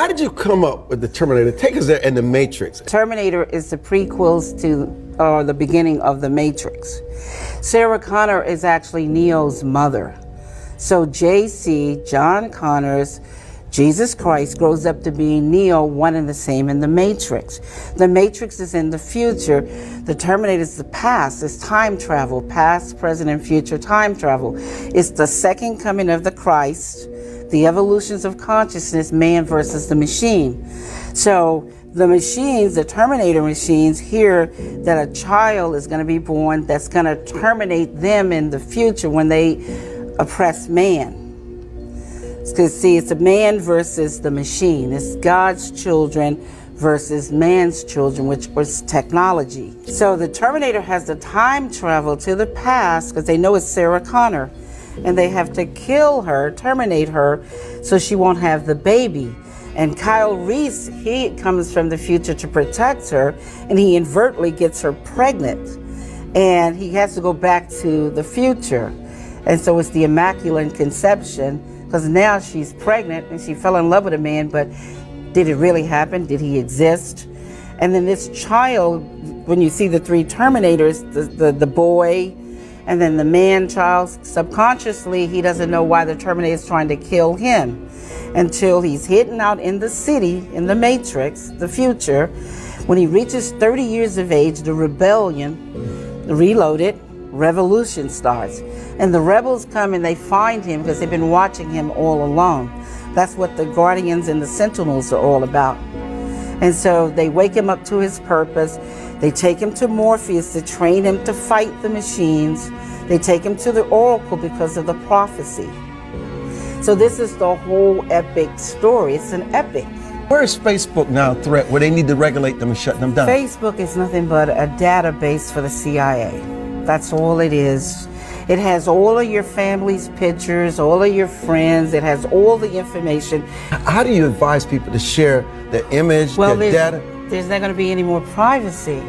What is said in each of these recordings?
how did you come up with the Terminator? Take us there and the Matrix. Terminator is the prequels to the beginning of the Matrix. Sarah Connor is actually Neo's mother. So JC, John Connor's Jesus Christ, grows up to be Neo, one and the same in the Matrix. The Matrix is in the future. The Terminator is the past. It's time travel, past, present, and future time travel. It's the second coming of the Christ, the evolutions of consciousness, man versus the machine. So the machines, the Terminator machines, hear that a child is going to be born that's going to terminate them in the future when they oppress man. Because see, it's a man versus the machine. It's God's children versus man's children, which was technology. So the Terminator has to time travel to the past because they know it's Sarah Connor. And they have to kill her, terminate her, so she won't have the baby. And Kyle Reese, he comes from the future to protect her, and he inadvertently gets her pregnant. And he has to go back to the future. And so it's the Immaculate Conception, because now she's pregnant and she fell in love with a man, but did it really happen? Did he exist? And then this child, when you see the three Terminators, the boy, and then the man-child, subconsciously, he doesn't know why the Terminator is trying to kill him until he's hidden out in the city, in the Matrix, the future. When he reaches 30 years of age, the rebellion, reloaded, revolution starts. And the rebels come and they find him because they've been watching him all along. That's what the Guardians and the Sentinels are all about. And so they wake him up to his purpose. They take him to Morpheus to train him to fight the machines. They take him to the Oracle because of the prophecy. So this is the whole epic story. It's an epic. Where is Facebook now a threat where they need to regulate them and shut them down? Facebook is nothing but a database for the CIA. That's all it is. It has all of your family's pictures, all of your friends. It has all the information. How do you advise people to share their image, their data? There's not going to be any more privacy.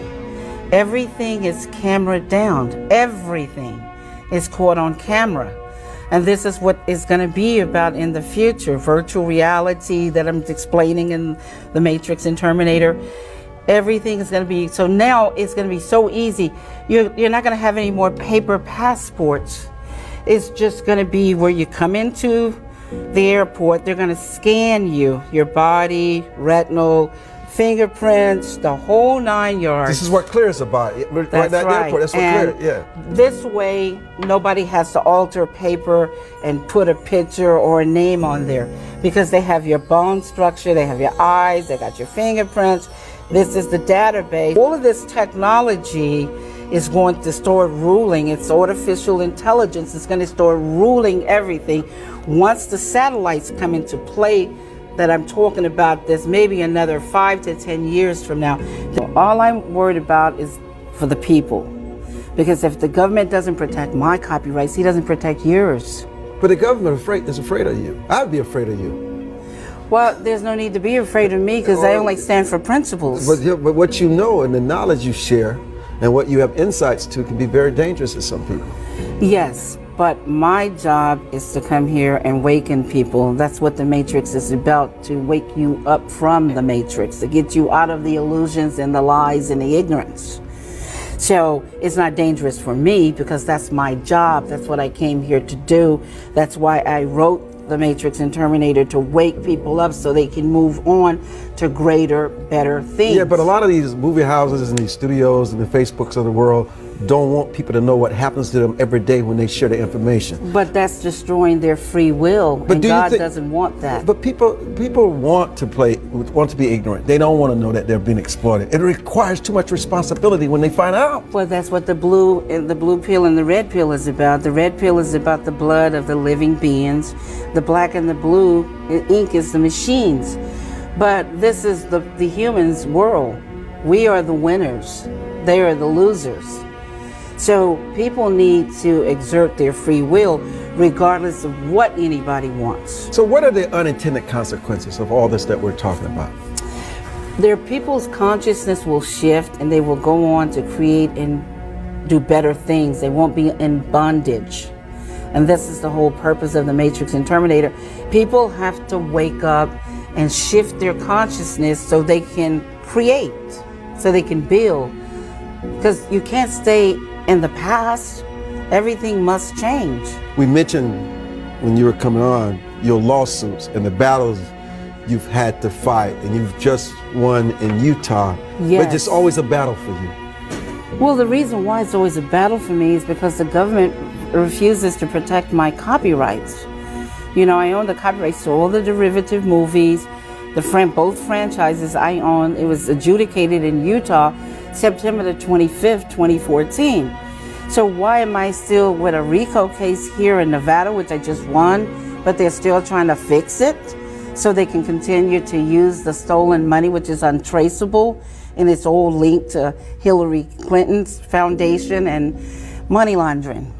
Everything is camera down. Everything is caught on camera. And this is what it's going to be about in the future. Virtual reality that I'm explaining in The Matrix and Terminator. Everything is going to be, so now it's going to be so easy. You're not going to have any more paper passports. It's just going to be where you come into the airport, they're going to scan you, your body, retinal, fingerprints, the whole 9 yards. This is what clears about it. That's right. right. That's what and clears, yeah. This way, nobody has to alter paper and put a picture or a name on there because they have your bone structure, they have your eyes, they got your fingerprints. This is the database. All of this technology is going to start ruling. It's artificial intelligence. It's going to start ruling everything. Once the satellites come into play that I'm talking about, there's maybe another 5 to 10 years from now. All I'm worried about is for the people. Because if the government doesn't protect my copyrights, he doesn't protect yours. But the government is afraid of you. I'd be afraid of you. Well, there's no need to be afraid of me because I only stand for principles. But what you know and the knowledge you share and what you have insights to can be very dangerous to some people. Yes, but my job is to come here and waken people. That's what the Matrix is about, to wake you up from the Matrix, to get you out of the illusions and the lies and the ignorance. So it's not dangerous for me because that's my job. That's what I came here to do. That's why I wrote The Matrix and Terminator, to wake people up so they can move on to greater, better things. Yeah, but a lot of these movie houses and these studios and the Facebooks of the world don't want people to know what happens to them every day when they share the information. But that's destroying their free will, but and God doesn't want that. But people want to be ignorant. They don't want to know that they're being exploited. It requires too much responsibility when they find out. Well, that's what the blue pill and the red pill is about. The red pill is about the blood of the living beings. The black and the blue ink is the machines. But this is the humans' world. We are the winners. They are the losers. So people need to exert their free will regardless of what anybody wants. So what are the unintended consequences of all this that we're talking about? Their people's consciousness will shift and they will go on to create and do better things. They won't be in bondage. And this is the whole purpose of The Matrix and Terminator. People have to wake up and shift their consciousness so they can create, so they can build. Because you can't stay in the past. Everything must change. We mentioned when you were coming on your lawsuits and the battles you've had to fight, and you've just won in Utah. Yes. But it's always a battle for you. Well, the reason why it's always a battle for me is because the government refuses to protect my copyrights. You know, I own the copyrights to all the derivative movies, both franchises I own. It was adjudicated in Utah September the 25th, 2014. So why am I still with a RICO case here in Nevada, which I just won, but they're still trying to fix it so they can continue to use the stolen money, which is untraceable, and it's all linked to Hillary Clinton's foundation and money laundering.